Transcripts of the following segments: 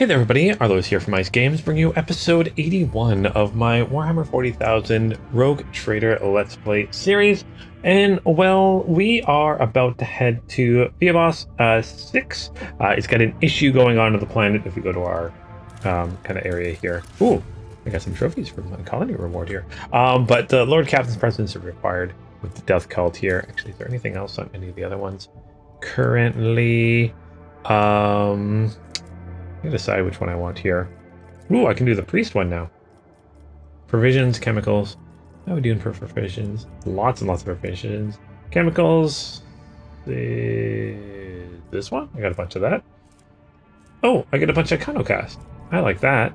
Hey there everybody, Arlo's here from Ice Games, bringing you episode 81 of my Warhammer 40,000 Rogue Traitor Let's Play series. And well, we are about to head to Boss 6. It's got an issue going on the planet if we go to our kind of area here. Ooh, I got some trophies from my colony reward here. But the Lord Captain's presence is required with the Death Cult here. Actually, is there anything else on any of the other ones? Currently, I decide which one I want here. Ooh, I can do the priest one now. Provisions, chemicals. How are we doing for provisions? Lots and lots of provisions. Chemicals. This one? I got a bunch of that. Oh, I get a bunch of Iconoclast. I like that.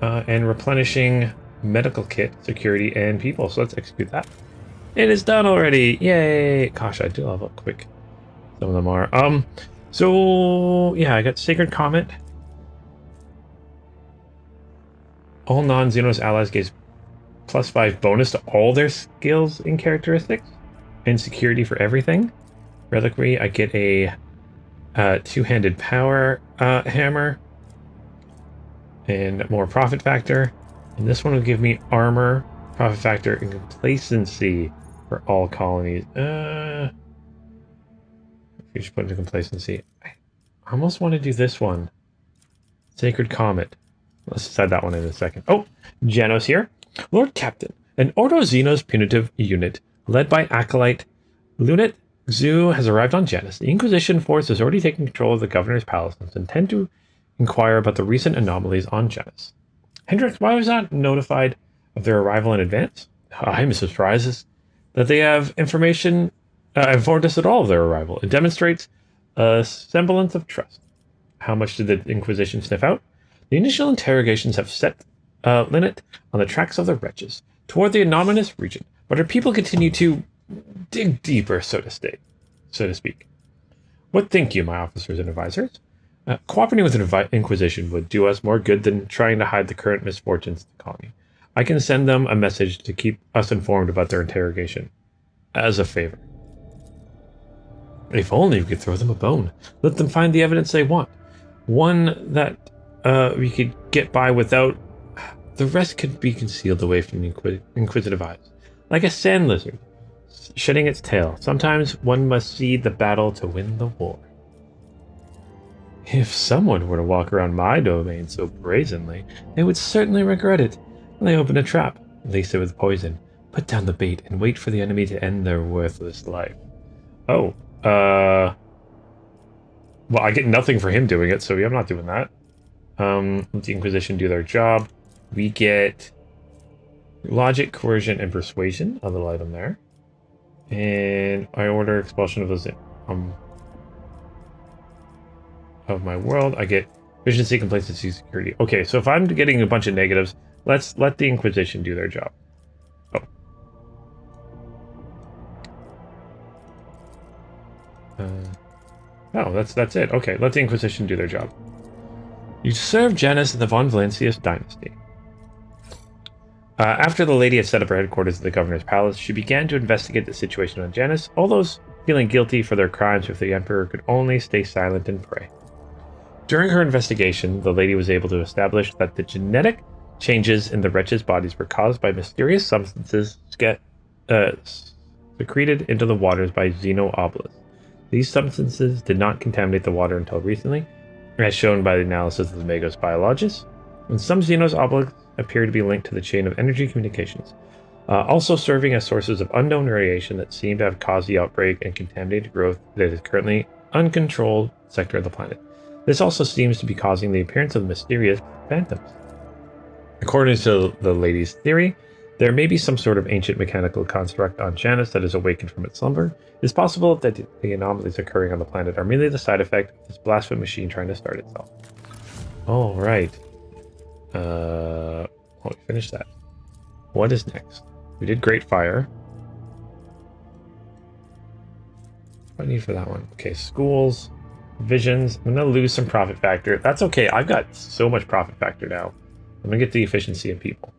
And replenishing medical kit, security, and people. So let's execute that. It is done already. Yay! Gosh, I do love how quick some of them are. So yeah, I got Sacred Comet. All non-Xenos allies gives +5 bonus to all their skills and characteristics, and security for everything. Reliquary, I get a two-handed power hammer, and more profit factor. And this one will give me armor, profit factor, and complacency for all colonies. You should put into complacency. I almost want to do this one. Sacred Comet. Let's decide that one in a second. Oh, Janos here. Lord Captain, an Ordo-Xenos punitive unit led by acolyte Lunat Xu has arrived on Janus. The Inquisition force has already taken control of the Governor's Palace and intend to inquire about the recent anomalies on Janus. Hendrix, why was not notified of their arrival in advance? I'm surprised that they have information informed us at all of their arrival. It demonstrates a semblance of trust. How much did the Inquisition sniff out? The initial interrogations have set Linnet on the tracks of the wretches toward the anomalous region, but our people continue to dig deeper, so to speak. What think you, my officers and advisors? Cooperating with the Inquisition would do us more good than trying to hide the current misfortunes of the colony. I can send them a message to keep us informed about their interrogation, as a favor. If only we could throw them a bone. Let them find the evidence they want. One that we could get by without. The rest could be concealed away from the inquisitive eyes. Like a sand lizard, shedding its tail. Sometimes one must see the battle to win the war. If someone were to walk around my domain so brazenly, they would certainly regret it. When they open a trap, lace it with poison, put down the bait, and wait for the enemy to end their worthless life. Oh, well, I get nothing for him doing it, so I'm not doing that. Let the Inquisition do their job. We get logic, coercion, and persuasion, a little item there. And I order expulsion of those of my world. I get efficiency, complacency, security. Okay, so if I'm getting a bunch of negatives, let's let the Inquisition do their job. Oh, that's it. Okay, let the Inquisition do their job. You served Janus in the Von Valancius dynasty. After the lady had set up her headquarters at the Governor's Palace, she began to investigate the situation on Janus, all those feeling guilty for their crimes if the Emperor could only stay silent and pray. During her investigation, the lady was able to establish that the genetic changes in the wretches' bodies were caused by mysterious substances secreted into the waters by xeno-obelisk. These substances did not contaminate the water until recently, as shown by the analysis of the Magos Biologists, and some Xenos obelisks appear to be linked to the chain of energy communications, also serving as sources of unknown radiation that seem to have caused the outbreak and contaminated growth that is currently uncontrolled sector of the planet. This also seems to be causing the appearance of mysterious phantoms. According to the lady's theory, there may be some sort of ancient mechanical construct on Janus that is awakened from its slumber. It is possible that the anomalies occurring on the planet are merely the side effect of this blasphemous machine trying to start itself. All right. We finished that. What is next? We did Great Fire. What do I need for that one? Okay, schools, visions. I'm gonna lose some profit factor. That's okay. I've got so much profit factor now. I'm gonna get the efficiency of people.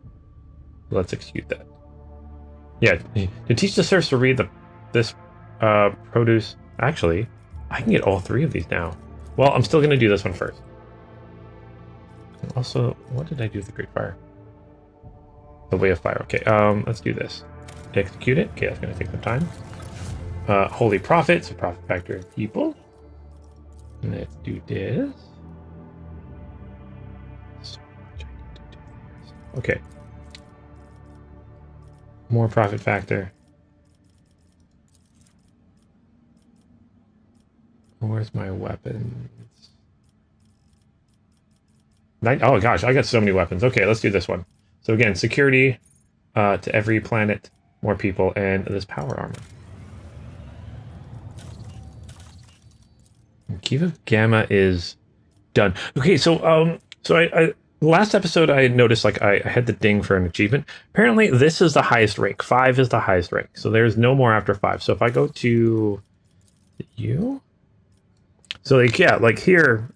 Let's execute that. Yeah, to teach the serfs to read this produce. Actually, I can get all three of these now. Well, I'm still going to do this one first. Also, what did I do with the Great Fire? The Way of Fire. Okay, let's do this. Execute it. Okay, that's going to take some time. Holy Prophet, so profit factor of people. Let's do this. So much I need to do this. Okay. More profit factor. Where's my weapons? Oh gosh, I got so many weapons. Okay, let's do this one. So again, security to every planet, more people, and this power armor. Key of Gamma is done. Okay, so I last episode I noticed like I had the ding for an achievement. Apparently this is the highest rank. 5 is the highest rank. So there's no more after 5. So if I go to you, so like yeah, like here,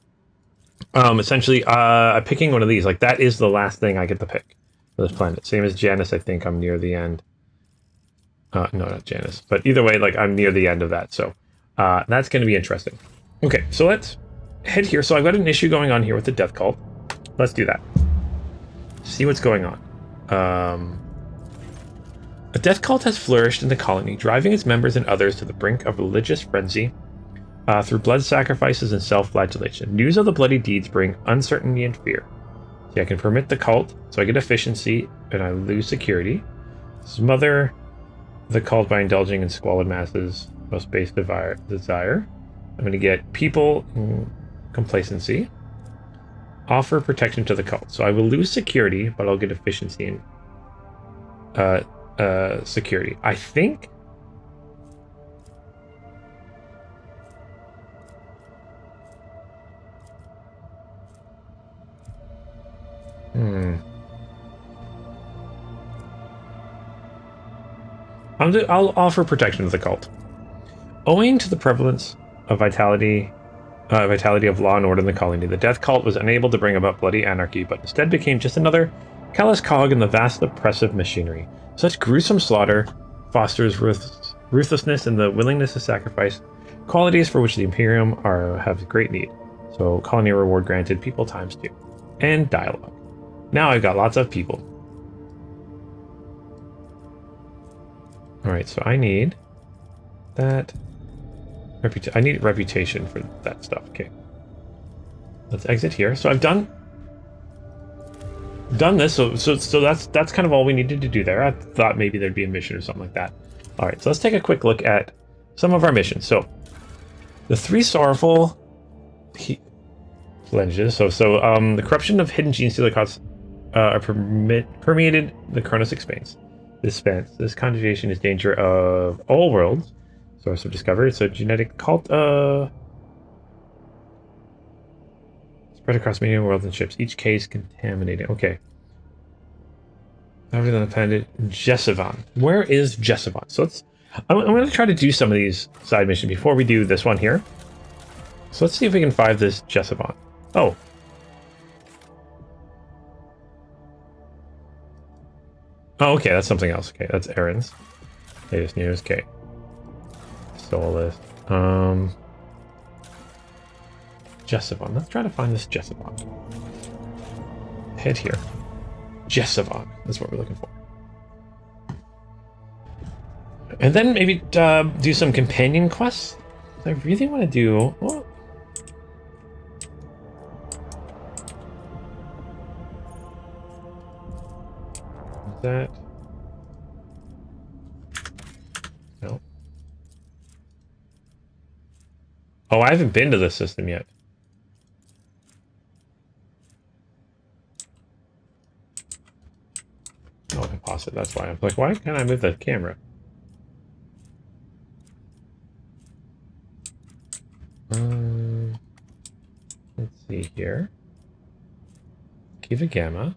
essentially I'm picking one of these. Like that is the last thing I get to pick for this planet. Same as Janus, I think I'm near the end. No, not Janus, but either way, like I'm near the end of that. So that's going to be interesting. Okay, so let's head here. So I've got an issue going on here with the death cult. Let's do that. See what's going on. A death cult has flourished in the colony, driving its members and others to the brink of religious frenzy through blood sacrifices and self-flagellation. News of the bloody deeds bring uncertainty and fear. See, I can permit the cult, so I get efficiency, and I lose security. Smother the cult by indulging in squalid masses, most base desire. I'm going to get people in complacency. Offer protection to the cult. So I will lose security, but I'll get efficiency and security. I think... I'll offer protection to the cult. Owing to the prevalence of vitality of law and order in the colony, the death cult was unable to bring about bloody anarchy, but instead became just another callous cog in the vast oppressive machinery. Such gruesome slaughter fosters ruthlessness and the willingness to sacrifice, qualities for which the Imperium have great need. So colony reward granted, people times 2. And dialogue. Now I've got lots of people. Alright, so I need that. I need reputation for that stuff. Okay. Let's exit here. So I've done this. So that's kind of all we needed to do there. I thought maybe there'd be a mission or something like that. All right. So let's take a quick look at some of our missions. So the 3 sorrowful flinges. So the corruption of hidden gene silicots permeated the Koronus Expanse. This conjugation is danger of all worlds. Source of discovery. So genetic cult spread across many worlds and ships. Each case contaminated. Okay. Over the planet Jessivan. Where is Jessivan? So I'm going to try to do some of these side missions before we do this one here. So let's see if we can find this Jessivan. Oh. Oh, okay. That's something else. Okay, that's Aaron's. Latest news. Okay. Stole this. Jessivan. Let's try to find this Jessivan. Head here. Jessivan. That's what we're looking for. And then maybe do some companion quests. I really want to do... Oh. Is that... No. Oh, I haven't been to this system yet. Oh, I paused it. That's why. I'm like, why can't I move the camera? Let's see here. Kiva Gamma.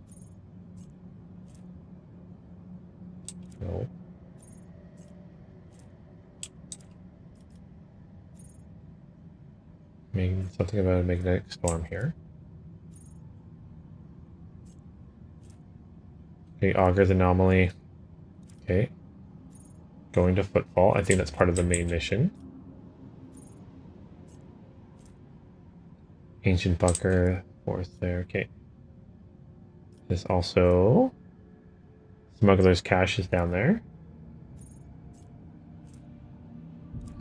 No. Making something about a magnetic storm here. Okay, Auger's anomaly. Okay. Going to Footfall. I think that's part of the main mission. Ancient bunker, forest there. Okay. There's also smuggler's cache is down there.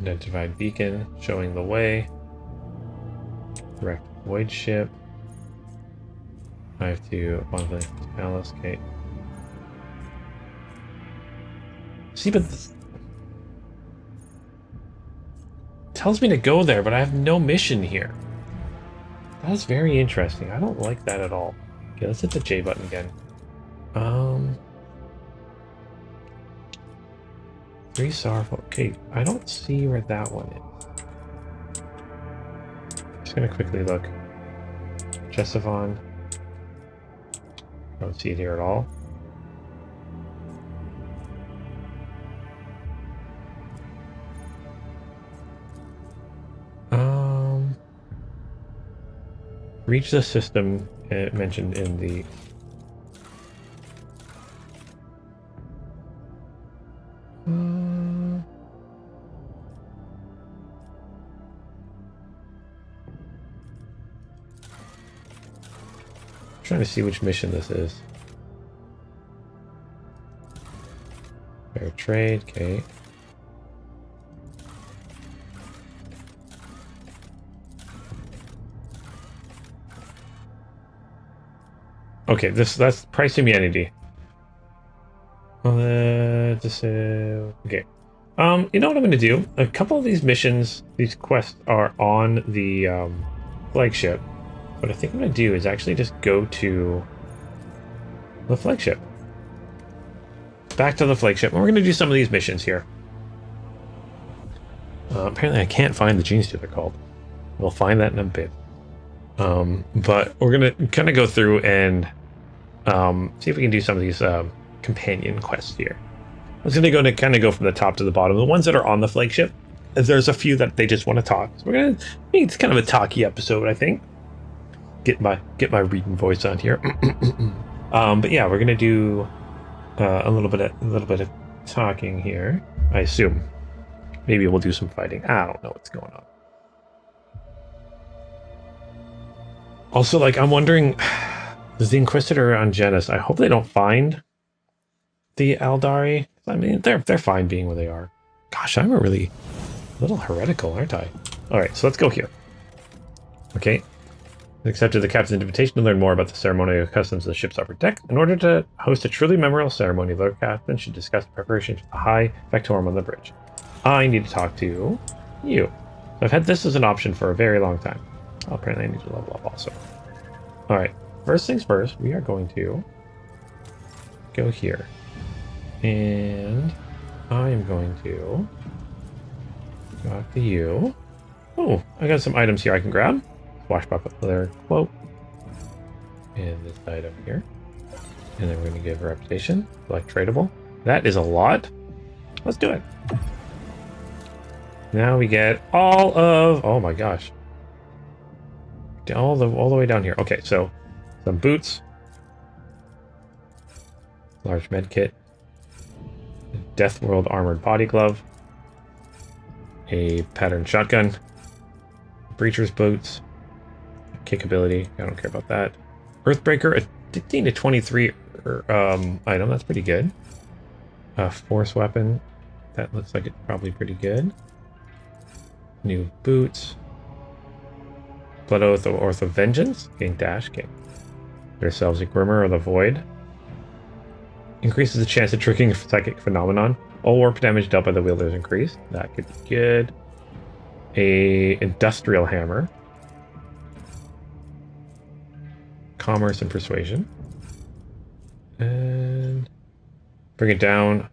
Identified beacon showing the way. Direct voidship. I have to one of the palace. Okay. See, but this tells me to go there, but I have no mission here. That's very interesting. I don't like that at all. Okay, let's hit the J button again. 3 sorrowful. Okay, I don't see where that one is. Just gonna quickly look. Jessavon. Don't see it here at all. Reach the system mentioned in the trying to see which mission this is. Fair trade, okay. Okay, that's price immunity. Okay. You know what I'm gonna do? A couple of these missions, these quests are on the flagship. What I think I'm gonna do is actually just go to the flagship. Back to the flagship, and we're gonna do some of these missions here. Apparently I can't find the gene stealer called. We'll find that in a bit. But we're gonna kind of go through and see if we can do some of these companion quests here. I was going to kind of go from the top to the bottom. The ones that are on the flagship, there's a few that they just want to talk. So we're going to make it's kind of a talky episode, I think. Get my reading voice on here. But yeah, we're going to do a little bit of talking here. I assume. Maybe we'll do some fighting. I don't know what's going on. Also, like, I'm wondering, is the Inquisitor on Genis? I hope they don't find the Aldari. I mean, they're fine being where they are. Gosh, I'm a little heretical, aren't I? All right, so let's go here. Okay. Accepted the captain's invitation to learn more about the ceremonial customs of the ship's upper deck. In order to host a truly memorable ceremony, the captain should discuss the preparations for the High Vectorum on the bridge. I need to talk to you. So I've had this as an option for a very long time. Oh, apparently I need to level up also. All right. First things first, we are going to go here. And I am going to talk to you. Oh, I got some items here I can grab. Swashbuckler leather quote. And this item here. And then we're going to give a reputation. Select tradable. That is a lot. Let's do it. Now we get all of... Oh my gosh. All the way down here. Okay, so some boots. Large med kit. Death World armored body glove. A patterned shotgun. Breacher's boots. Kick ability. I don't care about that. Earthbreaker, a 15 to 23 item. That's pretty good. Force weapon. That looks like it's probably pretty good. New boots. Blood Oath of Vengeance. Gain dash. Gain. Yourselves a Grimmer of the Void. Increases the chance of tricking a psychic phenomenon. All warp damage dealt by the wielder is increased. That could be good. A industrial hammer. Commerce and persuasion. And bring it down.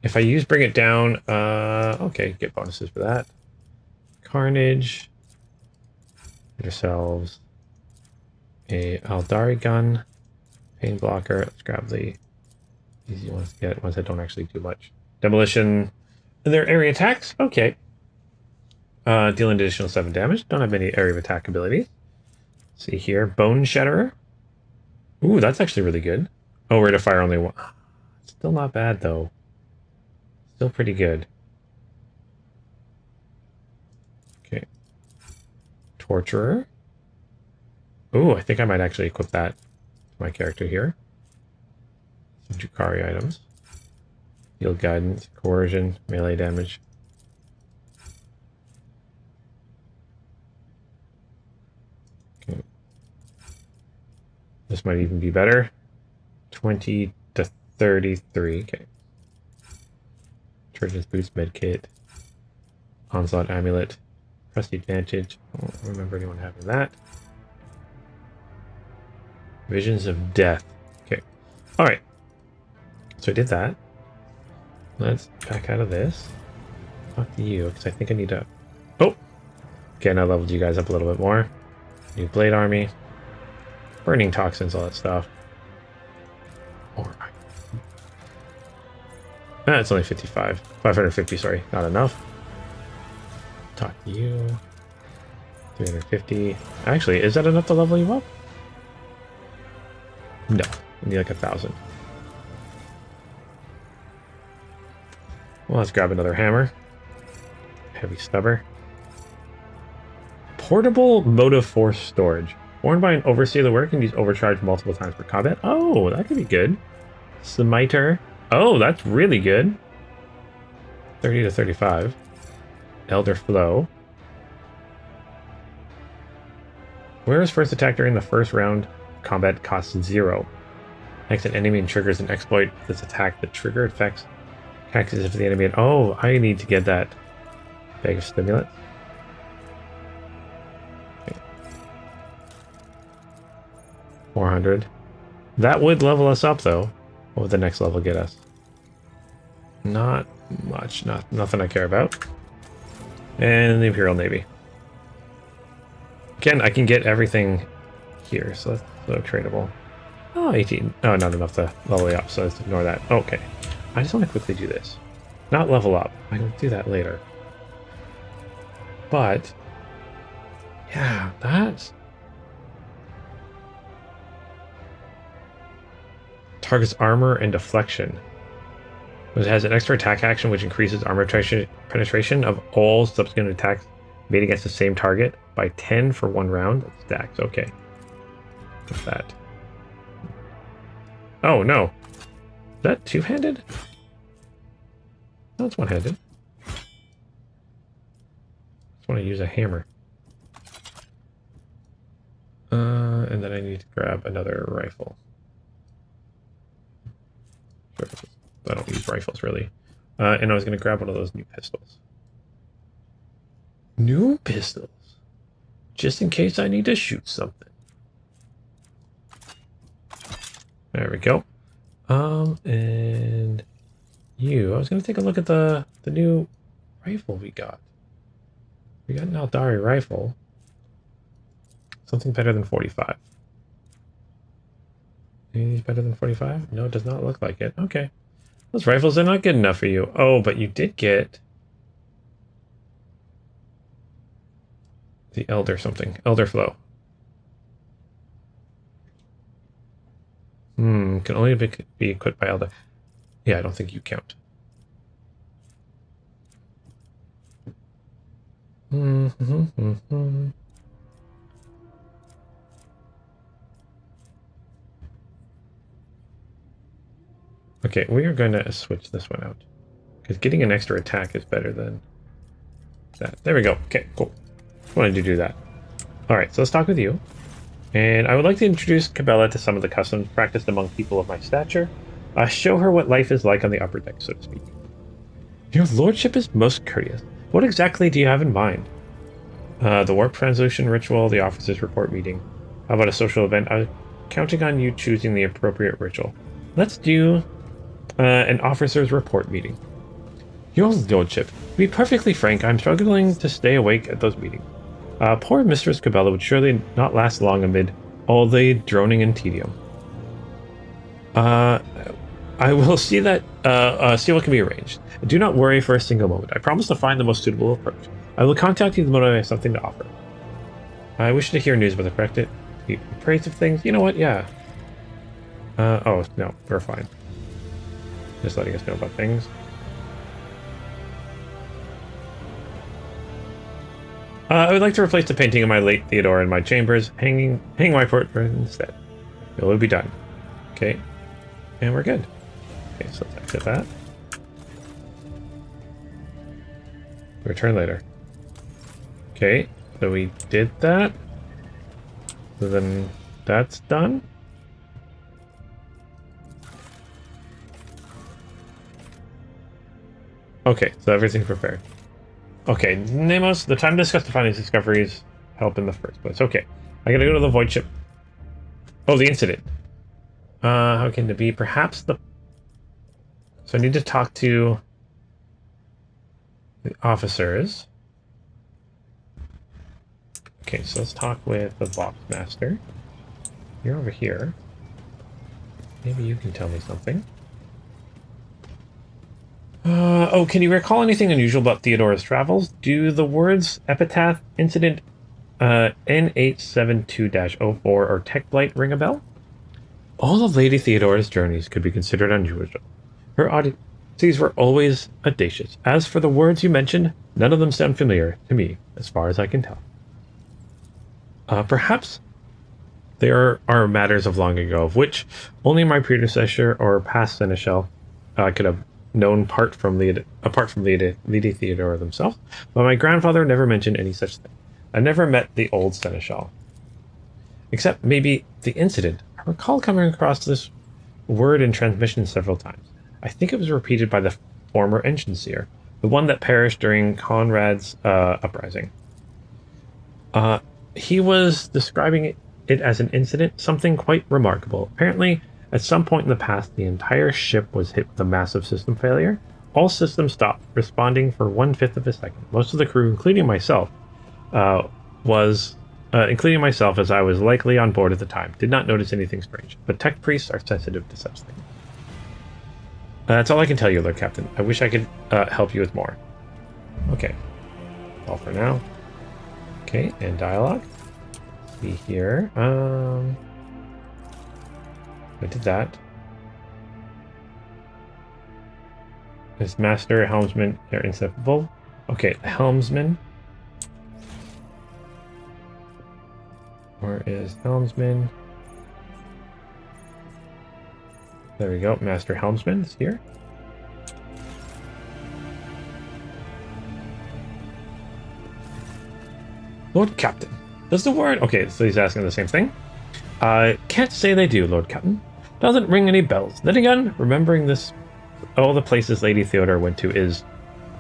If I use bring it down, okay, get bonuses for that. Carnage. Get yourselves a Aldari gun. Pain blocker. Let's grab the easy ones to get, ones that don't actually do much. Demolition. And their area attacks? Okay. Deal an additional 7 damage. Don't have any area of attack abilities. See here. Bone Shatterer. Ooh, that's actually really good. Oh, rate of fire only one. Still not bad, though. Still pretty good. Okay. Torturer. Ooh, I think I might actually equip that. my character here. Some Drukhari items. Field guidance, coercion, melee damage. Okay. This might even be better. 20 to 33. Okay. Church's Boots Medkit. Onslaught Amulet. Prestige Advantage. I don't remember anyone having that. Visions of Death. Okay. Alright. So I did that. Let's back out of this. Talk to you, because I think I need to... Oh! Again, I leveled you guys up a little bit more. New Blade Army. Burning Toxins, all that stuff. Alright. Ah, it's only 55. 550, sorry. Not enough. Talk to you. 350. Actually, is that enough to level you up? No. I need like 1,000. Well, let's grab another hammer. Heavy stubber. Portable motive force storage. Worn by an overseer of the work and used overcharged multiple times per combat. Oh, that could be good. Smiter. Oh, that's really good. 30 to 35. Elder Flow. Whereas first attack during the first round combat costs 0. Next, an enemy and triggers an exploit. This attack, the trigger effects acts as if the enemy. Oh, I need to get that bag of stimulants. Okay. 400. That would level us up, though. What would the next level get us? Not much. Nothing I care about. And the Imperial Navy. Again, I can get everything here, so that's so tradable. Oh, 18. Oh, not enough to level you up, so let's ignore that. Okay. I just want to quickly do this. Not level up. I can do that later. But, yeah, that's... Targets armor and deflection. It has an extra attack action which increases armor penetration of all subsequent attacks made against the same target by 10 for 1 round. That stacks. Okay. What's that? Oh, no. Is that two-handed? No, it's one-handed. Just want to use a hammer. And then I need to grab another rifle. Sure, I don't use rifles, really. And I was going to grab one of those new pistols. New pistols? Just in case I need to shoot something. There we go. And you, I was going to take a look at the new rifle we got. We got an Aldari rifle. Something better than 45. Anything better than 45? No, it does not look like it. Okay. Those rifles are not good enough for you. Oh, but you did get the Elder something. Elder Flow. Can only be equipped by Elder. Yeah, I don't think you count. Okay, we are going to switch this one out. Because getting an extra attack is better than that. There we go. Okay, cool. Wanted to do that. Alright, so let's talk with you. And I would like to introduce Cabela to some of the customs practiced among people of my stature. Show her what life is like on the upper deck, so to speak. Your lordship is most courteous. What exactly do you have in mind? The warp translution ritual, the officers' report meeting. How about a social event? I was counting on you choosing the appropriate ritual. Let's do an officers' report meeting. Your lordship, to be perfectly frank, I'm struggling to stay awake at those meetings. Poor Mistress Cabela would surely not last long amid all the droning and tedium. I will see that, see what can be arranged. Do not worry for a single moment. I promise to find the most suitable approach. I will contact you the moment I have something to offer. I wish to hear news about the corrected praise of things. You know what? Yeah. Oh, no, we're fine. Just letting us know about things. I would like to replace the painting of my late Theodore in my chambers, hanging my portrait instead. It will be done. Okay. And we're good. Okay, so let's exit that. Return later. Okay, so we did that. So then that's done. Okay, so everything's prepared. Okay, Nemos, the time to discuss the findings discoveries help in the first place. Okay, I gotta go to the void ship. Oh, the incident. How can it be? Perhaps the... So I need to talk to the officers. Okay, so let's talk with the box master. You're over here. Maybe you can tell me something. Oh, can you recall anything unusual about Theodora's travels? Do the words Epitaph, Incident, N872-04 or Tech Blight ring a bell? All of Lady Theodora's journeys could be considered unusual. Her odysseys were always audacious. As for the words you mentioned, none of them sound familiar to me, as far as I can tell. Perhaps there are matters of long ago, of which only my predecessor or past seneschal could have known apart from Lady Theodora themselves, but my grandfather never mentioned any such thing. I never met the old seneschal. Except maybe the incident. I recall coming across this word in transmission several times. I think it was repeated by the former engine seer, the one that perished during Conrad's uprising. He was describing it as an incident, something quite remarkable. Apparently, at some point in the past, the entire ship was hit with a massive system failure. All systems stopped responding for 1/5 of a second. Most of the crew, including myself, as I was likely on board at the time, did not notice anything strange. But tech priests are sensitive to such things. That's all I can tell you, Lord Captain. I wish I could help you with more. Okay. All for now. Okay, and dialogue. See here. I did that. Is master, helmsman, they're inseparable. Okay, helmsman. Where is helmsman? There we go. Master helmsman is here. Lord Captain, does the word... Okay, so he's asking the same thing. Can't say they do, Lord Captain. Doesn't ring any bells. Then again, remembering this, all the places Lady Theodora went to is...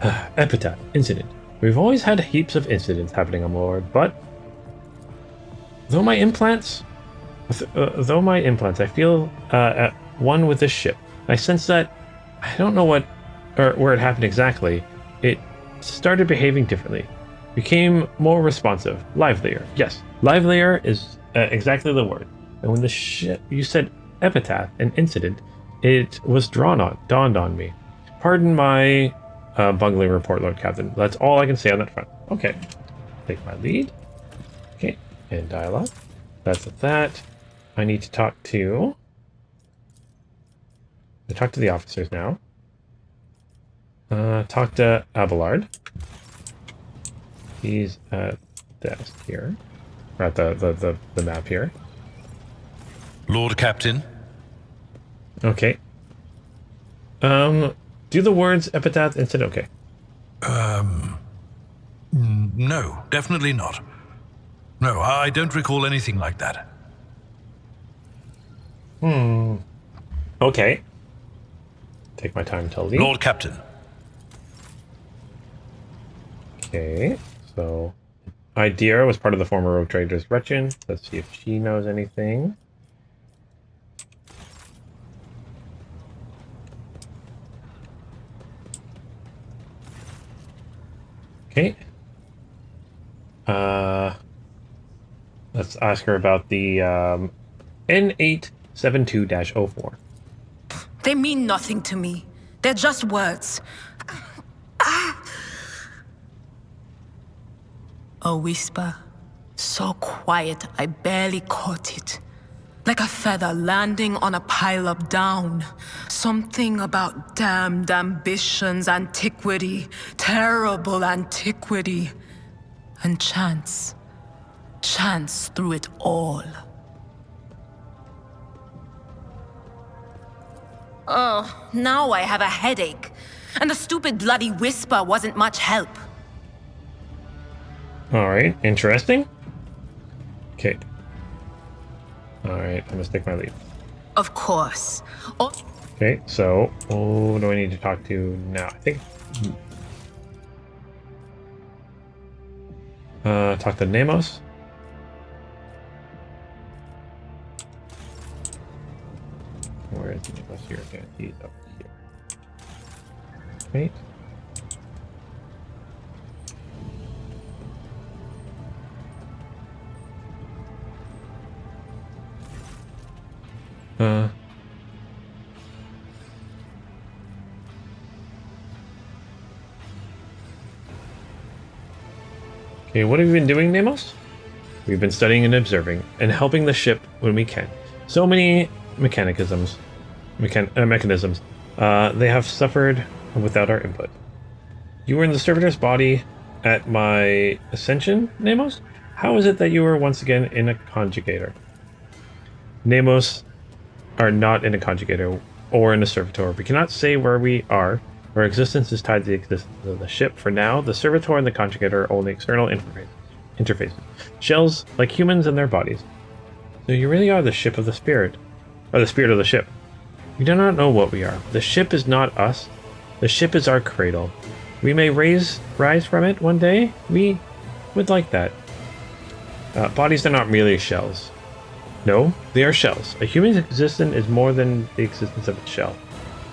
Epitaph, incident. We've always had heaps of incidents happening on board, but... Though my implants, I feel at one with this ship. I sense that, I don't know what, or where it happened exactly, it started behaving differently. Became more responsive, livelier. Yes, livelier is exactly the word. And when the ship, you said epitaph, an incident, it was dawned on me. Pardon my bungling report, Lord Captain. That's all I can say on that front. Okay, take my lead. Okay, and dialogue. That's that. I need to talk to the officers now. Talk to Abelard. He's at the desk here. Or at the map here. Lord Captain. Okay. Do the words epitaph incident okay? No, definitely not. No, I don't recall anything like that. Okay. Take my time to leave. Lord Captain. Okay, so Idira was part of the former Rogue Trader's Wretchin. Let's see if she knows anything. Okay. Let's ask her about the N872-04. They mean nothing to me. They're just words. A whisper, so quiet I barely caught it. Like a feather landing on a pile of down. Something about damned ambitions, antiquity, terrible antiquity. And chance through it all. Oh, now I have a headache. And the stupid bloody whisper wasn't much help. Alright, interesting. Okay. Alright, I must take my leave. Of course. Oh, Okay, so who do I need to talk to now? I think talk to Nemos. Where is Nemos here? Okay, he's up here. Wait. Okay, what have you been doing, Nemos? We've been studying and observing, and helping the ship when we can. So many mechanisms. They have suffered without our input. You were in the servitor's body at my ascension, Nemos? How is it that you were once again in a conjugator? Nemos are not in a conjugator or in a servitor. We cannot say where we are. Our existence is tied to the existence of the ship. For now, the servitor and the conjugator are only external interfaces. Shells, like humans in their bodies. So you really are the ship of the spirit. Or the spirit of the ship. We do not know what we are. The ship is not us. The ship is our cradle. We may rise from it one day. We would like that. Bodies are not merely shells. No, they are shells. A human's existence is more than the existence of its shell.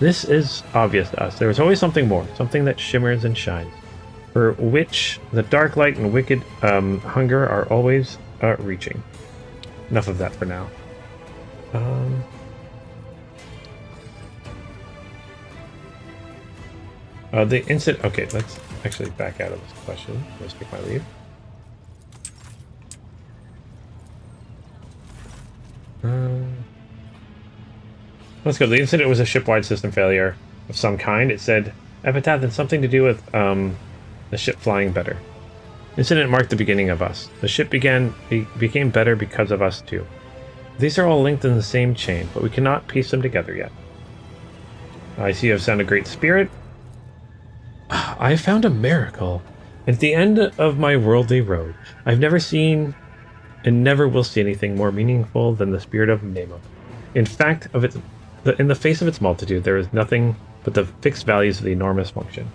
This is obvious to us. There is always something more, something that shimmers and shines, for which the dark light and wicked hunger are always reaching. Enough of that for now. The incident. Okay, let's actually back out of this question. Let's take my leave. Let's go. The incident was a ship-wide system failure of some kind. It said epitaph had something to do with the ship flying better. Incident marked the beginning of us. The ship became better because of us too. These are all linked in the same chain, but we cannot piece them together yet. I see you have found a great spirit. I found a miracle. At the end of my worldly road, I've never seen and never will see anything more meaningful than the spirit of Nemo. In fact, in the face of its multitude, there is nothing but the fixed values of the enormous function.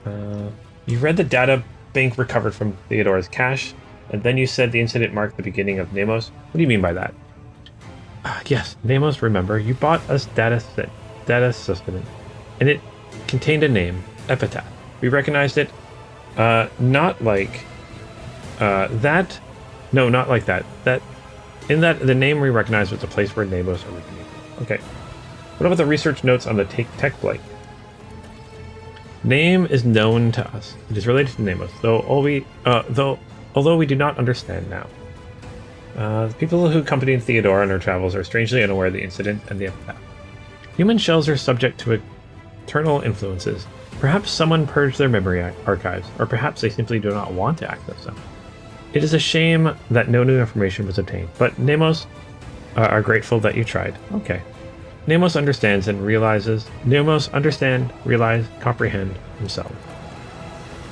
You read the data bank recovered from Theodora's cache, and then you said the incident marked the beginning of Nemos. What do you mean by that? Yes, Nemos, remember, you bought us data sustenance, and it contained a name, Epitaph. We recognized it, not like that. No, not like that. In that, the name we recognized was the place where Nemos originated. Okay. What about the research notes on the tech blight? Name is known to us. It is related to Nemos, although we do not understand now. The people who accompanied Theodora on her travels are strangely unaware of the incident and the epitaph. Human shells are subject to eternal influences. Perhaps someone purged their memory archives, or perhaps they simply do not want to access them. It is a shame that no new information was obtained, but Nemos are grateful that you tried. Okay. Nemos understands and realizes. Nemos understand, realize, comprehend themselves.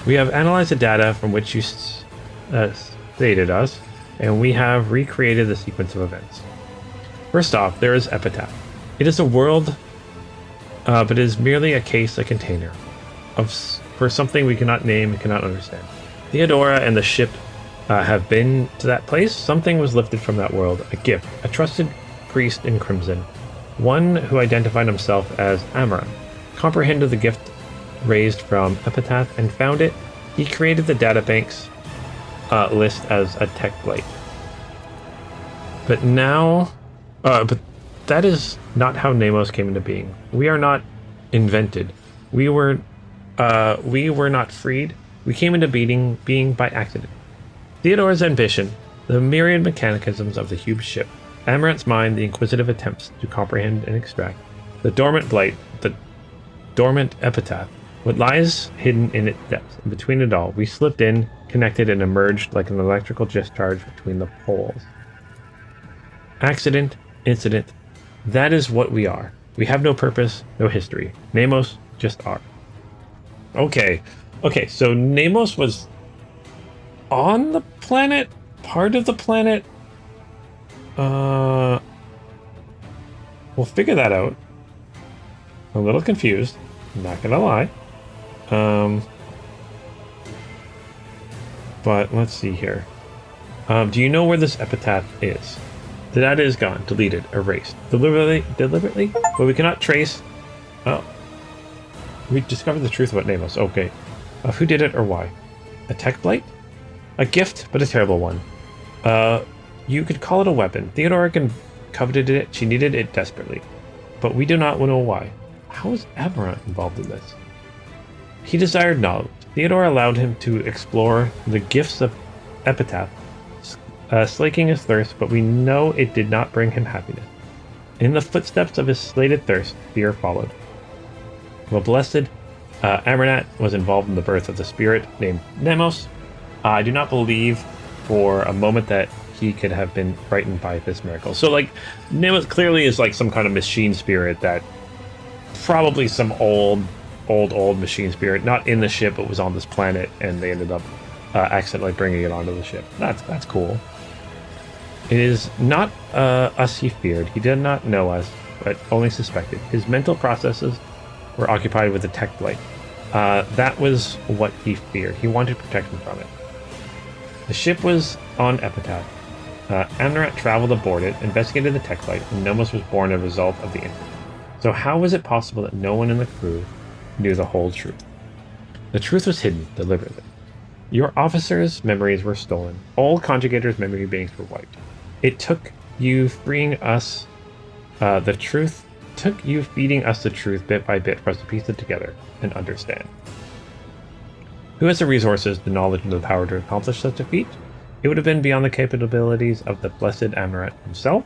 We have analyzed the data from which you stated us, and we have recreated the sequence of events. First off, there is Epitaph. It is a world, but it is merely a container, for something we cannot name and cannot understand. Theodora and the ship have been to that place. Something was lifted from that world, a gift, a trusted priest in Crimson, one who identified himself as Amaranth, comprehended the gift raised from Epitaph and found it. He created the databank's list as a tech blight. But that is not how Nemos came into being. We are not invented. We were not freed. We came into being by accident. Theodora's ambition, the myriad mechanisms of the huge ship, Amaranth's mind, the inquisitive attempts to comprehend and extract, the dormant blight, the dormant epitaph, what lies hidden in its depths. And between it all, we slipped in, connected, and emerged like an electrical discharge between the poles. Accident, incident, that is what we are. We have no purpose, no history. Nemos just are. Okay. Okay, so Nemos was on the planet? Part of the planet? We'll figure that out. I'm a little confused. I'm not gonna lie. But let's see here. Do you know where this epitaph is? The data is gone, deleted, erased. Deliberately? But we cannot trace... Oh. We discovered the truth about Nemos. Okay. Of who did it or why? A tech blight? A gift, but a terrible one. You could call it a weapon. Theodora coveted it. She needed it desperately. But we do not know why. How is Aberrant involved in this? He desired knowledge. Theodora allowed him to explore the gifts of Epitaph, slaking his thirst, but we know it did not bring him happiness. In the footsteps of his slated thirst, fear followed. Well, blessed Amarnat was involved in the birth of the spirit named Nemos. I do not believe for a moment that he could have been frightened by this miracle. So, like, Nemos clearly is like some kind of machine spirit that probably some old machine spirit, not in the ship, but was on this planet, and they ended up accidentally bringing it onto the ship. That's cool. It is not us he feared. He did not know us, but only suspected. His mental processes were occupied with the tech blight. That was what he feared. He wanted protection from it. The ship was on Epitaph. Amnarat traveled aboard it, investigated the tech blight, and Nomos was born as a result of the incident. So how was it possible that no one in the crew knew the whole truth? The truth was hidden deliberately. Your officers' memories were stolen. All conjugators' memory banks were wiped. It took you freeing us the truth. Took you feeding us the truth bit by bit for us to piece it together and understand. Who has the resources, the knowledge, and the power to accomplish such a feat? It would have been beyond the capabilities of the blessed Amnarat himself.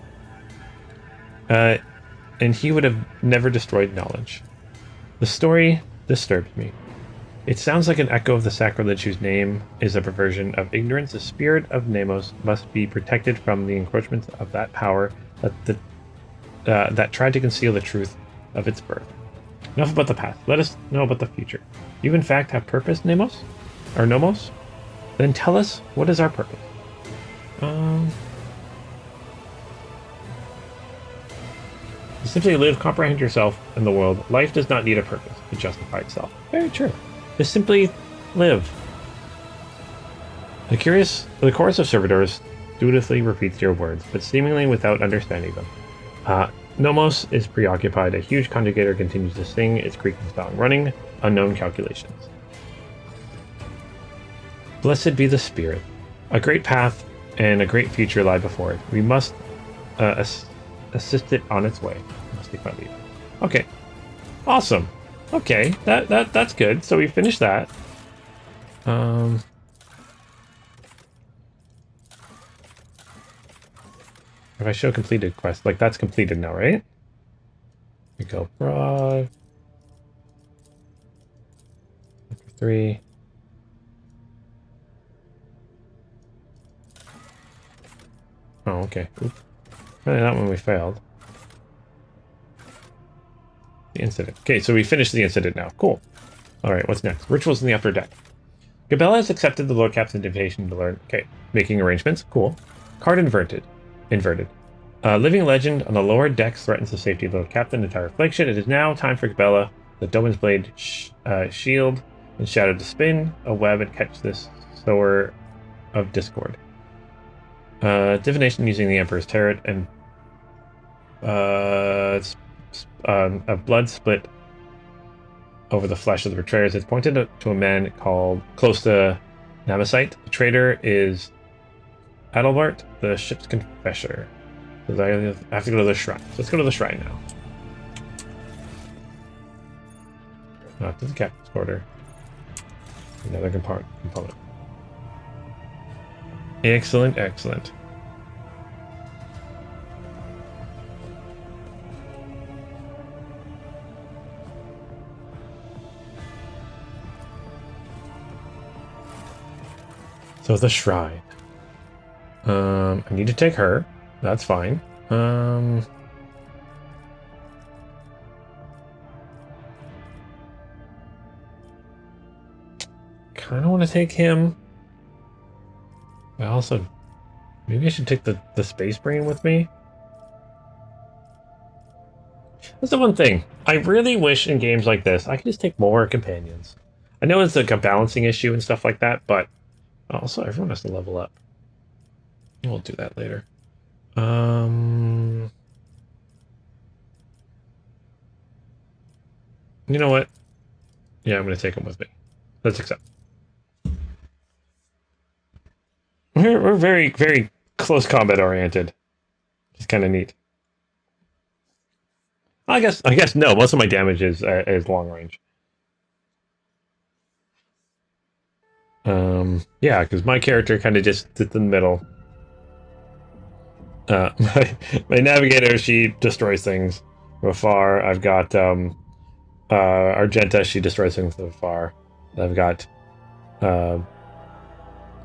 And he would have never destroyed knowledge. The story disturbs me. It sounds like an echo of the sacrilege whose name is a perversion of ignorance. The spirit of Nemos must be protected from the encroachments of that power that tried to conceal the truth of its birth. Enough about the past. Let us know about the future. You in fact have purpose, Nemos? Or Nomos? Then tell us, what is our purpose? Simply live, comprehend yourself and the world. Life does not need a purpose to justify itself. Very true. Just simply live. The chorus of servitors dutifully repeats your words, but seemingly without understanding them. Nomos is preoccupied. A huge conjugator continues to sing its creaking song, running unknown calculations. Blessed be the spirit. A great path and a great future lie before it. We must assist it on its way. Must take my leave. Okay. Awesome. Okay, that's good. So we finished that. If I show completed quest, like that's completed now, right? We go prod. 3. Oh, okay. Oops. Really, that one we failed. The incident. Okay, so we finished the incident now. Cool. Alright, what's next? Rituals in the upper deck. Gabella has accepted the Lord Captain's invitation to learn. Okay, making arrangements. Cool. Card inverted. Living legend on the lower decks threatens the safety of the Lord Captain, entire flagship. It is now time for Gabella, the Doman's Blade shield, and Shadow to spin a web and catch this sower of discord. Divination using the Emperor's Turret and a blood split over the flesh of the betrayers. It's pointed to a man called close to Namasite. The traitor is Adalbert, the ship's confessor. So I have to go to the shrine. So let's go to the shrine now. Not to the captain's quarter. Another component. Excellent, excellent. So the shrine. I need to take her. That's fine. kind of want to take him. I also... Maybe I should take the space brain with me. That's the one thing. I really wish in games like this, I could just take more companions. I know it's like a balancing issue and stuff like that, but also everyone has to level up. We'll do that later. You know what? Yeah, I'm going to take him with me. Let's accept. We're very, very close combat oriented. It's kind of neat. I guess no. Most of my damage is long range. Yeah, because my character kind of just sits in the middle. My navigator, she destroys things from afar. I've got Argenta, she destroys things from afar. I've got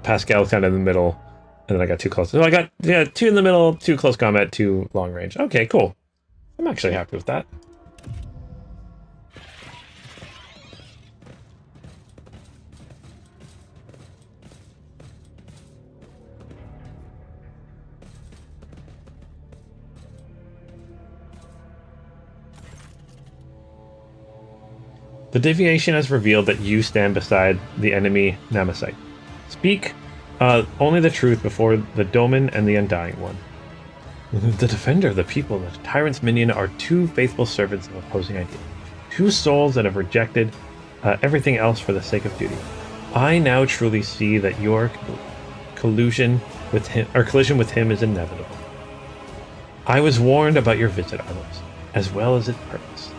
Pascal kind of in the middle, and then I got 2 close. So I got 2 in the middle, 2 close combat, 2 long range. Okay, cool. I'm actually happy with that. The deviation has revealed that you stand beside the enemy Namesite. Speak only the truth before the Domin and the Undying One. The defender of the people and the tyrant's minion are 2 faithful servants of opposing ideas. 2 souls that have rejected everything else for the sake of duty. I now truly see that your collision with him is inevitable. I was warned about your visit, Arlos, as well as its purpose.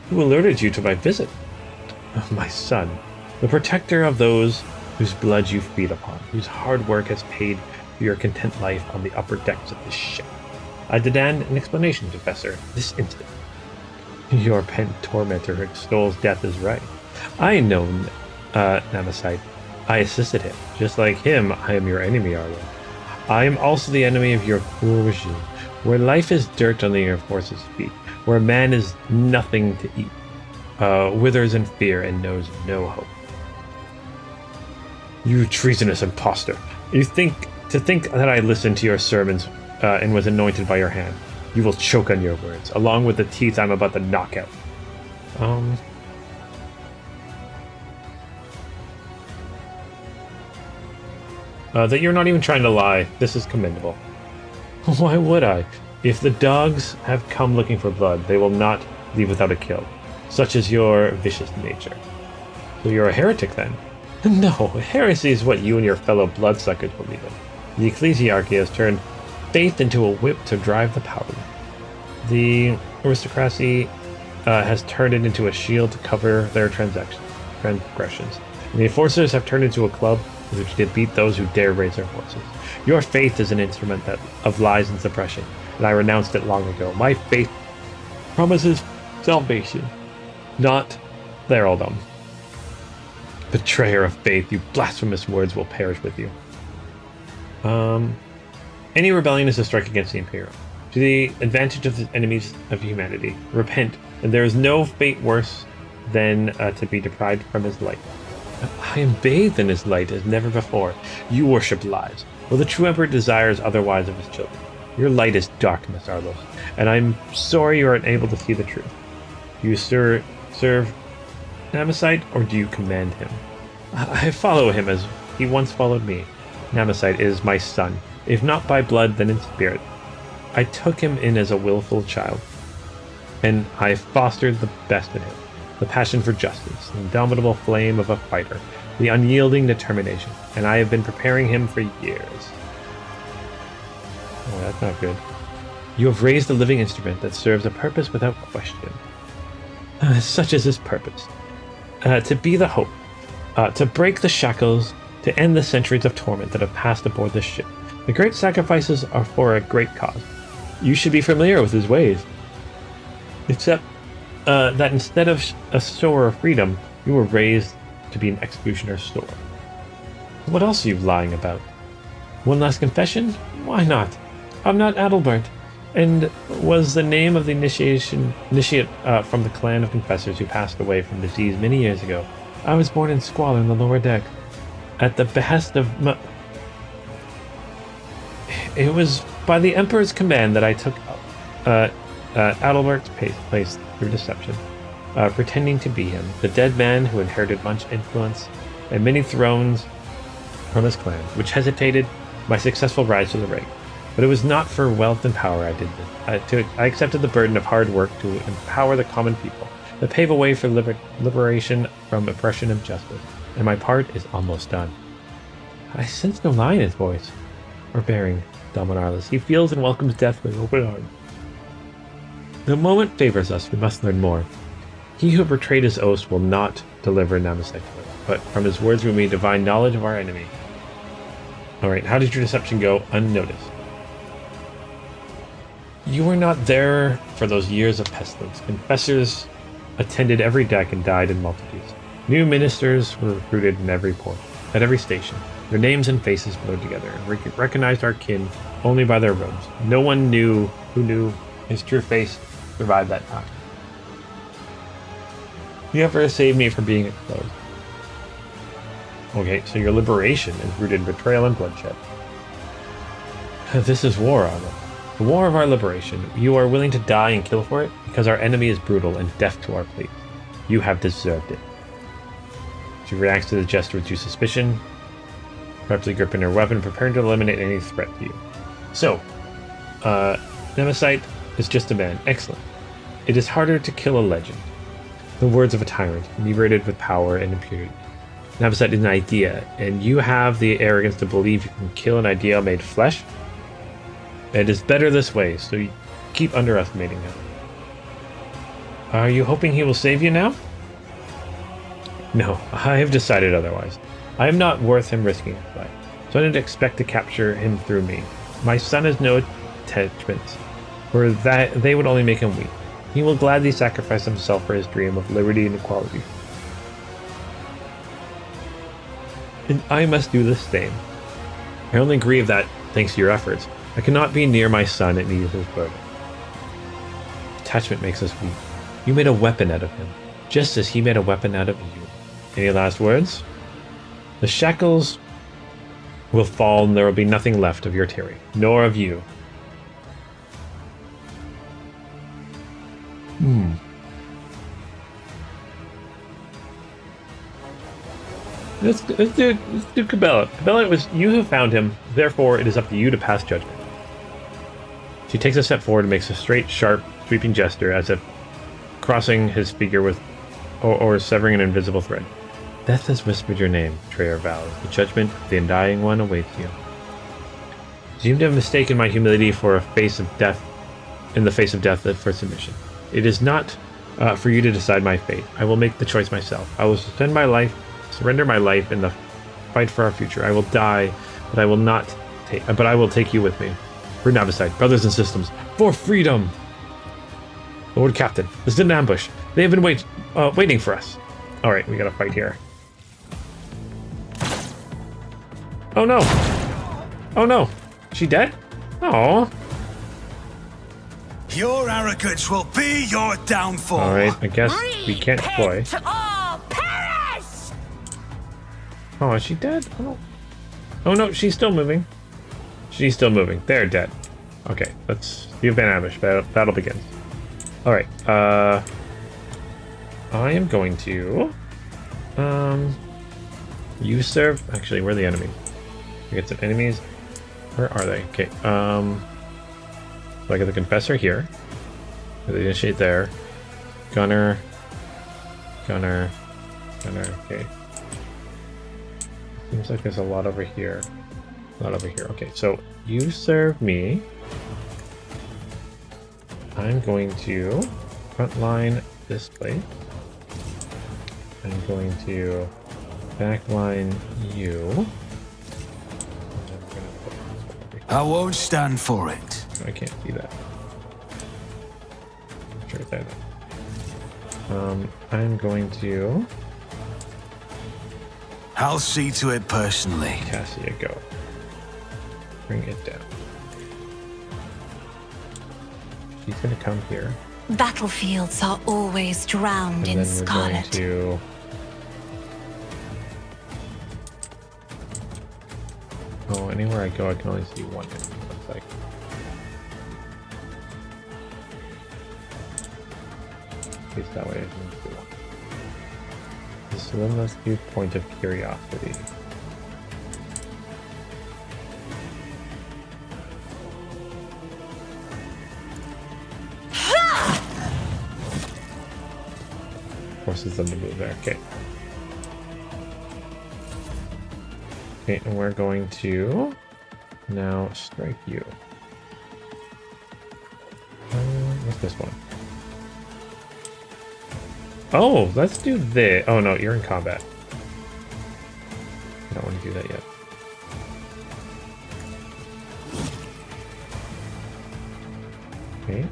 Who alerted you to my visit? My son, the protector of those whose blood you feed upon, whose hard work has paid for your content life on the upper decks of this ship. I demand an explanation, Confessor, this instant. Your pent tormentor extols death as right. I know Namesite. I assisted him. Just like him, I am your enemy, Arlo. I am also the enemy of your cruel regime, where life is dirt under your force's feet, where man is nothing to eat, withers in fear and knows no hope. You treasonous impostor! To think that I listened to your sermons and was anointed by your hand. You will choke on your words, along with the teeth I'm about to knock out. That you're not even trying to lie. This is commendable. Why would I? If the dogs have come looking for blood, they will not leave without a kill. Such is your vicious nature. So you're a heretic then? No, heresy is what you and your fellow bloodsuckers believe in. The ecclesiarchy has turned faith into a whip to drive the powerless. The aristocracy has turned it into a shield to cover their transgressions. And the enforcers have turned into a club with which to defeat those who dare raise their voices. Your faith is an instrument of lies and suppression, and I renounced it long ago. My faith promises salvation, not thraldom. Betrayer of faith, you blasphemous words will perish with you. Any rebellion is a strike against the Imperium, to the advantage of the enemies of humanity. Repent, and there is no fate worse than to be deprived from his light. I am bathed in his light as never before. You worship lies, while the true emperor desires otherwise of his children. Your light is darkness, Arlos, and I'm sorry you are unable to see the truth. Do you serve Namesite, or do you command him? I follow him as he once followed me. Namesite is my son, if not by blood, then in spirit. I took him in as a willful child, and I fostered the best in him. The passion for justice, the indomitable flame of a fighter, the unyielding determination, and I have been preparing him for years. Oh, that's not good. You have raised a living instrument that serves a purpose without question. Such is his purpose. To be the hope, to break the shackles, to end the centuries of torment that have passed aboard this ship. The great sacrifices are for a great cause. You should be familiar with his ways. Except that instead of a sower of freedom, you were raised to be an executioner's sword. What else are you lying about? One last confession? Why not? I'm not Adalbert, and was the name of the initiate from the clan of confessors who passed away from disease many years ago. I was born in squalor in the lower deck. At the behest of It was by the Emperor's command that I took Adalbert's place through deception, pretending to be him, the dead man who inherited much influence and many thrones from his clan, which hesitated my successful rise to the rank. But it was not for wealth and power I did this. I accepted the burden of hard work to empower the common people, to pave a way for liberation from oppression and justice, and my part is almost done. I sense no lie in his voice or bearing, Dominarlis. He feels and welcomes death with open arms. The moment favors us, we must learn more. He who betrayed his oath will not deliver Namasec to us, but from his words we may divine knowledge of our enemy. Alright, how did your deception go unnoticed? You were not there for those years of pestilence. Confessors attended every deck and died in multitudes. New ministers were recruited in every port, at every station. Their names and faces blurred together, and recognized our kin only by their robes. No one who knew his true face survived that time. The Emperor saved me from being exposed. Okay, so your liberation is rooted in betrayal and bloodshed. This is war, Arlo. The war of our liberation. You are willing to die and kill for it because our enemy is brutal and deaf to our pleas. You have deserved it. She reacts to the gesture with due suspicion, rapidly gripping her weapon, preparing to eliminate any threat to you. So, Nemesis is just a man. Excellent. It is harder to kill a legend. The words of a tyrant, inebriated with power and impurity. Nemesis is an idea, and you have the arrogance to believe you can kill an idea made flesh? It is better this way, so you keep underestimating him. Are you hoping he will save you now? No, I have decided otherwise. I am not worth him risking his life, so I didn't expect to capture him through me. My son has no attachments, for that they would only make him weak. He will gladly sacrifice himself for his dream of liberty and equality. And I must do the same. I only grieve that, thanks to your efforts, I cannot be near my son and ease his burden. Attachment makes us weak. You made a weapon out of him, just as he made a weapon out of you. Any last words? The shackles will fall and there will be nothing left of your tyranny, nor of you. Let's do Cabela. Cabela, it was you who found him, therefore it is up to you to pass judgment. She takes a step forward and makes a straight, sharp, sweeping gesture as if crossing his figure with or severing an invisible thread. Death has whispered your name, Traitor vows. The judgment of the undying one awaits you. You seem to have mistaken my humility for a face of death, in the face of death for submission. It is not for you to decide my fate. I will make the choice myself. I will surrender my life in the fight for our future. I will die, but I will take you with me. For Navisite, brothers and systems, for freedom! Lord Captain, this is an ambush. They have been waiting for us. Alright, we gotta fight here. Oh no! Oh no! Is she dead? Oh. Your arrogance will be your downfall. Alright, I guess we can't deploy. Oh, is she dead? Oh no, she's still moving. She's still moving. They're dead. Okay, you've been ambushed. Battle begins. Alright, I am going to you serve. Actually, where are the enemies? We get some enemies. Where are they? Okay, so I get the confessor here. The initiate there. Gunner. Okay. Seems like there's a lot over here. Okay, so you serve me. I'm going to frontline this place. I'm going to backline you. I won't stand for it. I can't see that. Sure, it's there. I'm going to. I'll see to it personally. Cassia, go. Bring it down. She's gonna come here. Battlefields are always drowned And in then we're going scarlet. to anywhere I go, I can only see one enemy. Looks like. At least that way I can see one. So then let's do point of curiosity. Forces them to move there. Okay. Okay, and we're going to now strike you. What's this one? Oh, let's do this. Oh no, you're in combat. I don't want to do that yet. Okay.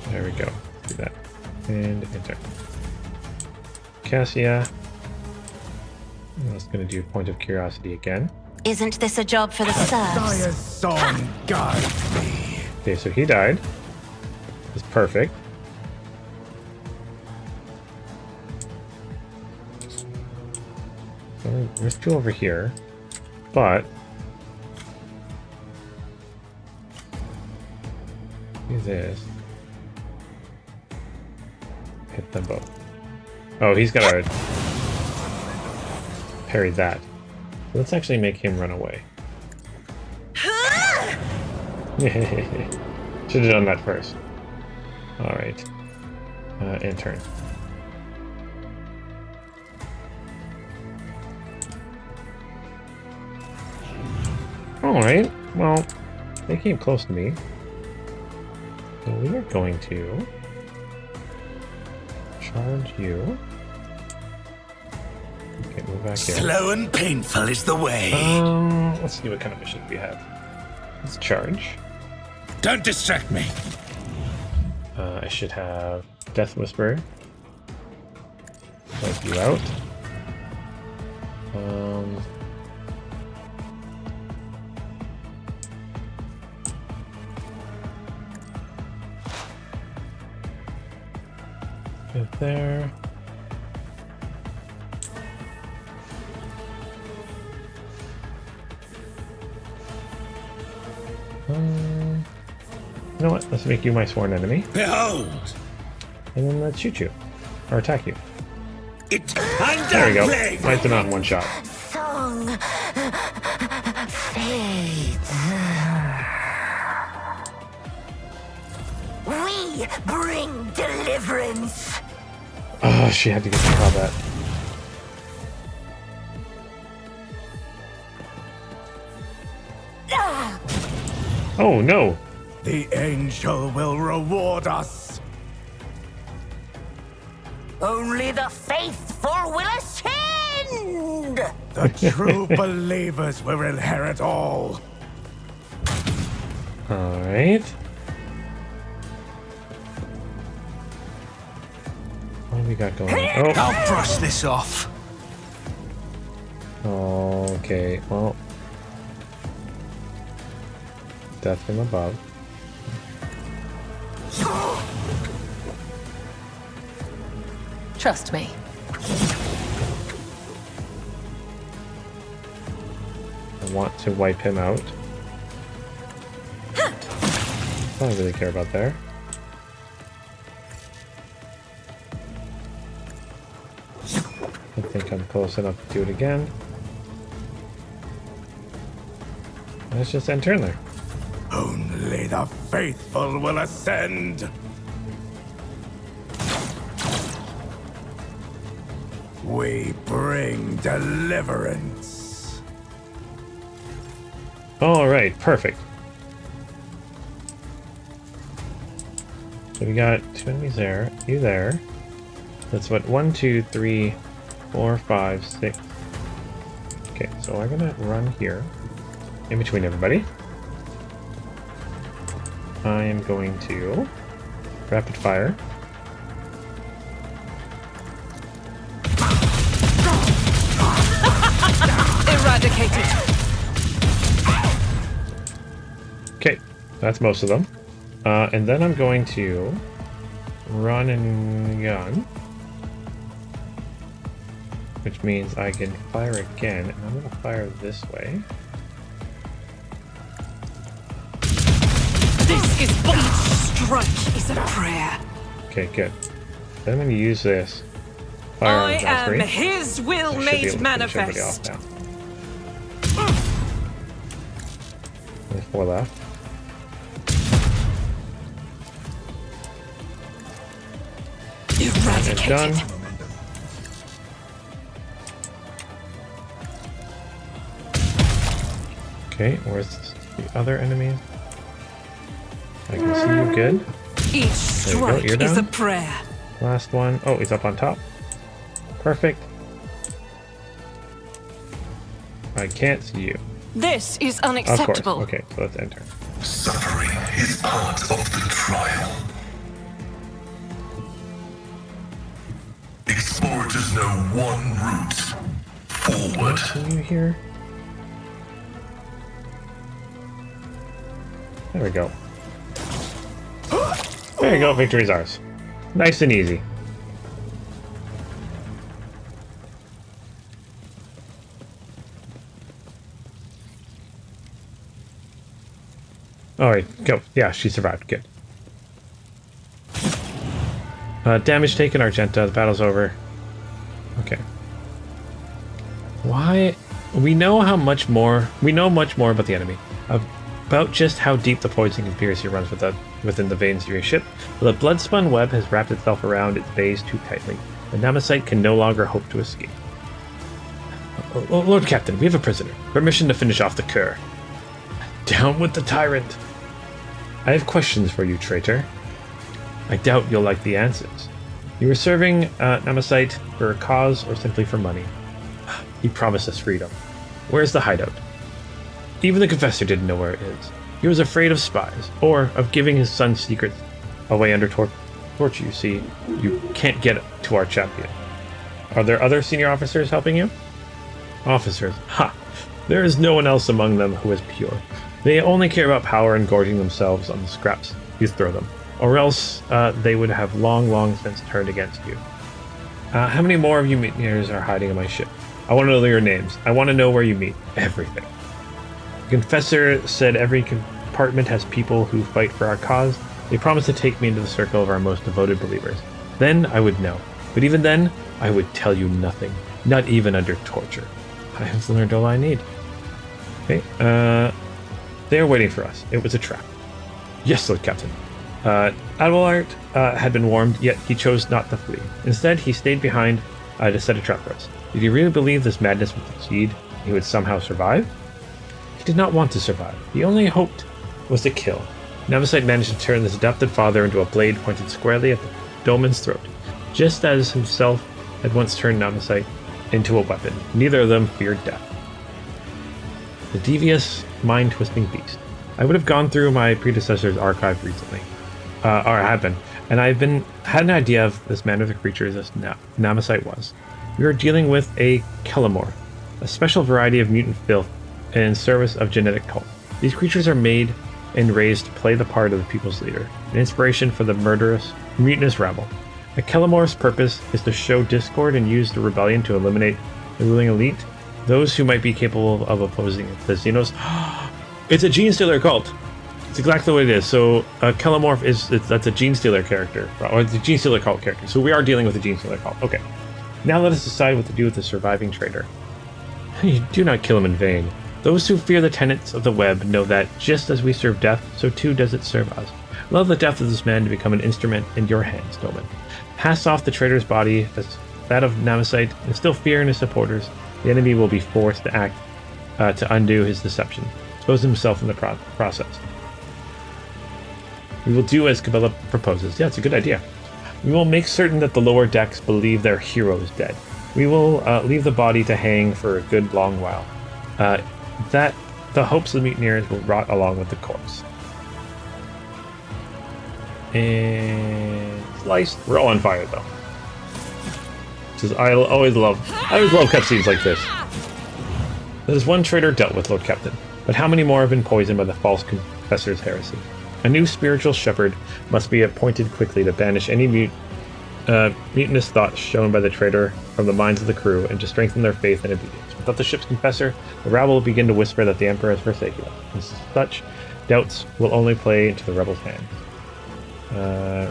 There we go. Do that. And enter. Cassia. I was going to do point of curiosity again. Isn't this a job for the serfs? Dire's song guides me. Okay, so he died. That's perfect. So there's two over here. But do this. Hit them both. Oh, he's got to parry that. Let's actually make him run away. Should have done that first. Alright. End turn. Alright, well, they came close to me. So we are going to charge you. Okay, move back here. Slow and painful is the way. Let's see what kind of mission we have. Let's charge. Don't distract me. I should have Death Whisper. Wipe you out. Get there. You know what? Let's make you my sworn enemy. Behold! And then let's shoot you. Or attack you. It There we go. Wiped him out in one shot. Song fades. We bring deliverance. Oh, she had to get to combat. Oh, no. The angel will reward us. Only the faithful will ascend. The true believers will inherit all. Alright. What do we got going on? I'll brush this off. Oh. Okay, well. Death from above. Trust me. I want to wipe him out. I don't really care about there. I think I'm close enough to do it again. Let's just end turn there. Only the faithful will ascend. We bring deliverance. Alright, perfect. So we got two enemies there, you there. That's what, 1, 2, 3, 4, 5, 6. Okay, so I'm gonna run here in between everybody. I am going to rapid fire. That's most of them. And then I'm going to run and gun, which means I can fire again, and I'm going to fire this way. This is each strike is a prayer. Okay, good. Then I'm going to use this firearms I am mastery. his will I should be able made to finish everybody manifest. off now. There's 4 left. Eradicated. Done. Okay, where's the other enemy? I can see you good. Each There you go, strike you're is a down. prayer. Last one. Oh, he's up on top. Perfect. I can't see you. This is Of course. unacceptable. Okay, so let's enter. Suffering is part of the trial. Explorers know one route. Forward. See you here. There we go. There you go. Victory's ours. Nice and easy. All right, go. Yeah, she survived. Good. Damage taken, Argenta. The battle's over. Okay. Why? We know much more about the enemy. About just how deep the poison conspiracy runs within the veins of your ship. The blood-spun web has wrapped itself around its base too tightly. The Namasite can no longer hope to escape. Lord Captain, we have a prisoner. Permission to finish off the cur. Down with the tyrant. I have questions for you, traitor. I doubt you'll like the answers. You were serving Namasite for a cause or simply for money? He promised us freedom. Where's the hideout? Even the confessor didn't know where it is. He was afraid of spies, or of giving his son's secrets away under torture. You see, you can't get to our champion. Are there other senior officers helping you? Officers? Ha! There is no one else among them who is pure. They only care about power and gorging themselves on the scraps you throw them. Or else they would have long since turned against you. How many more of you mutineers are hiding in my ship? I want to know your names. I want to know where you meet. Everything. The confessor said every compartment has people who fight for our cause. They promised to take me into the circle of our most devoted believers. Then I would know. But even then, I would tell you nothing. Not even under torture. I have learned all I need. Okay, they are waiting for us. It was a trap. Yes, Lord Captain. Owlcat had been warned, yet he chose not to flee. Instead, he stayed behind to set a trap for us. Did he really believe this madness would succeed? He would somehow survive? He did not want to survive. He only hoped was to kill. Namasite managed to turn this adopted father into a blade pointed squarely at the Doman's throat, just as himself had once turned Namasite into a weapon. Neither of them feared death. The devious, mind-twisting beast. I would have gone through my predecessor's archive recently, or have been, and I've had an idea of this man of the creatures as Namasite was. We are dealing with a Kelemorph, a special variety of mutant filth in service of genetic cult. These creatures are made and raised to play the part of the people's leader, an inspiration for the mutinous rabble. A Kelemorph's purpose is to show discord and use the rebellion to eliminate the ruling elite, those who might be capable of opposing the Xenos. It's a gene stealer cult. It's exactly what it is. So Kelemorph that's a gene stealer character, or the gene stealer cult character. So we are dealing with a gene stealer cult. Okay. Now let us decide what to do with the surviving traitor. You do not kill him in vain. Those who fear the tenets of the web know that just as we serve death, so too does it serve us. Allow the death of this man to become an instrument in your hands, Doman. Pass off the traitor's body as that of Namasite, and still fear in his supporters. The enemy will be forced to act to undo his deception, expose himself in the process. We will do as Cabela proposes. Yeah, it's a good idea. We will make certain that the lower decks believe their hero is dead. We will leave the body to hang for a good long while. That the hopes of the mutineers will rot along with the corpse. And sliced. We're all on fire though. I always love cutscenes like this. There's one traitor dealt with, Lord Captain, but how many more have been poisoned by the false confessor's heresy. A new spiritual shepherd must be appointed quickly to banish any mutinous thoughts shown by the traitor from the minds of the crew and to strengthen their faith and obedience. Without the ship's confessor, the rabble will begin to whisper that the Emperor has forsaken us. And such doubts will only play into the rebels' hands.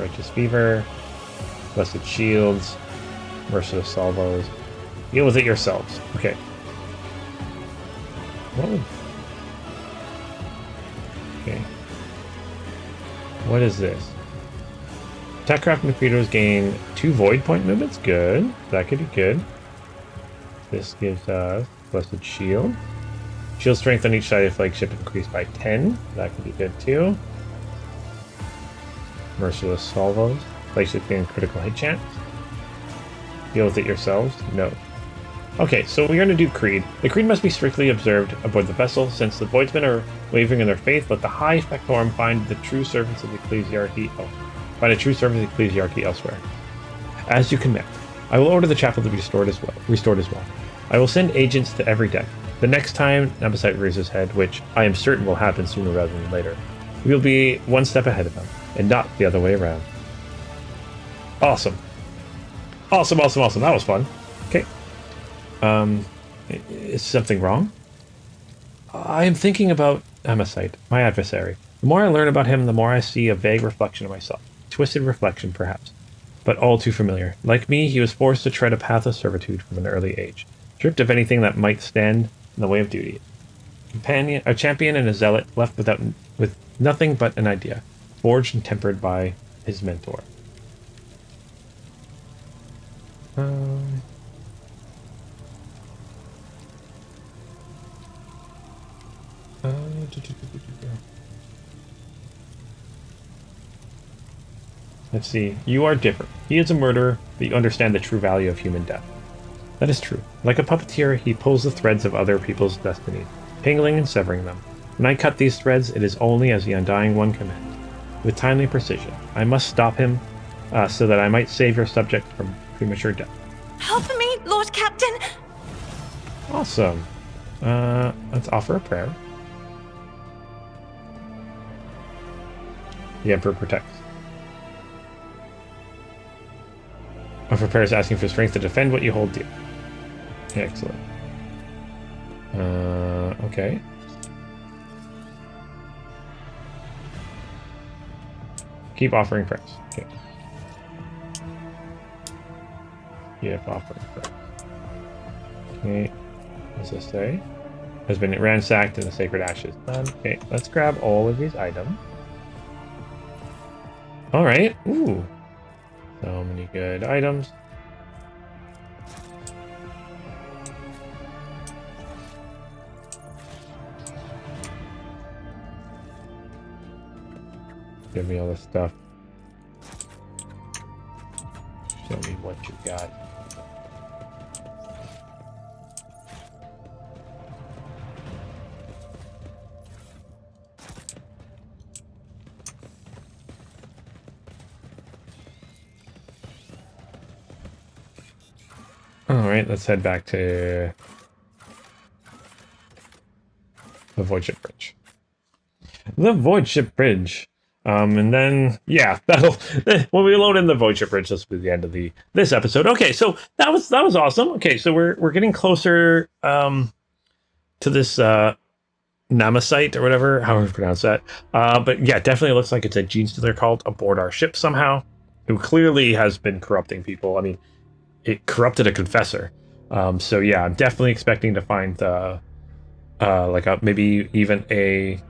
Righteous Fever, Blessed Shields, Merciless Salvos. Deal with it yourselves. Okay. What would... Okay. What is this? Attack craft torpedoes gain 2 void point movements. Good. That could be good. This gives us Blessed Shield. Shield strength on each side of flagship increased by 10. That could be good too. Merciless Salvos. Flagship gain critical hit chance. Deal with it yourselves. No. Okay, so we're going to do Creed. The Creed must be strictly observed aboard the vessel. Since the Voidsmen are wavering in their faith, let the High Factorum find the true servants of the Ecclesiarchy elsewhere. As you command. I will order the chapel to be restored as well. I will send agents to every deck. The next time Nemesis rears his head, which I am certain will happen sooner rather than later, we will be one step ahead of him, and not the other way around. Awesome. Awesome. That was fun. Okay. Is something wrong? I am thinking about Nemesis, my adversary. The more I learn about him, the more I see a vague reflection of myself. Twisted reflection, perhaps, but all too familiar. Like me, he was forced to tread a path of servitude from an early age, stripped of anything that might stand in the way of duty. A champion and a zealot left with nothing but an idea, forged and tempered by his mentor. Let's see. You are different. He is a murderer, but you understand the true value of human death. That is true. Like a puppeteer, he pulls the threads of other people's destinies, tangling and severing them. When I cut these threads, it is only as the Undying One commands. With timely precision, I must stop him so that I might save your subject from premature death. Help me, Lord Captain! Awesome. Let's offer a prayer. The Emperor protects. Offer prayers asking for strength to defend what you hold dear. Excellent. Okay. Keep offering prayers. Okay. Keep offering prayers. Okay. What does this say? Has been ransacked in the sacred ashes. Okay, let's grab all of these items. Alright. Ooh. So many good items. Give me all this stuff. Show me what you got. Alright, let's head back to the voidship bridge. The voidship bridge. And then, yeah, that'll when we load in the voidship bridge, this will be the end of this episode. Okay, so that was awesome. Okay, so we're getting closer to this Namasite or whatever, however you pronounce that. But yeah, definitely looks like it's a gene stealer cult aboard our ship somehow, who clearly has been corrupting people. I mean, it corrupted a confessor. So yeah, I'm definitely expecting to find maybe even a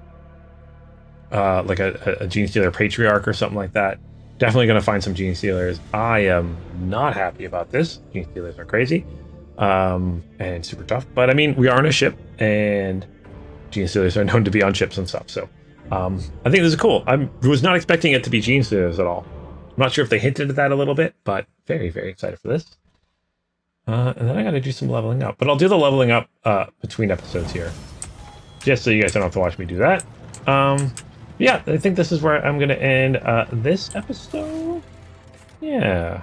gene stealer patriarch or something like that. Definitely going to find some gene stealers. I am not happy about this. Gene stealers are crazy and super tough. But I mean, we are on a ship, and gene stealers are known to be on ships and stuff. So I think this is cool. I was not expecting it to be gene stealers at all. I'm not sure if they hinted at that a little bit, but very, very excited for this. And then I got to do some leveling up. But I'll do the leveling up between episodes here, just so you guys don't have to watch me do that. Yeah, I think this is where I'm going to end this episode. Yeah.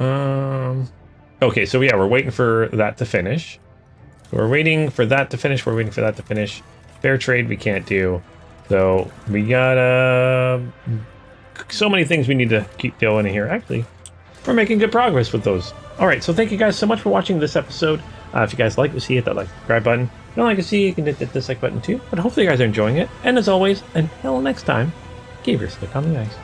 Okay, so yeah, we're waiting for that to finish. We're waiting for that to finish. Fair trade we can't do. So we got so many things we need to keep going in here. Actually, we're making good progress with those. All right, so thank you guys so much for watching this episode. If you guys like to see, hit that like, subscribe button. If you don't like to see, you can hit that dislike button too. But hopefully you guys are enjoying it. And as always, until next time, keep your stick on the ice.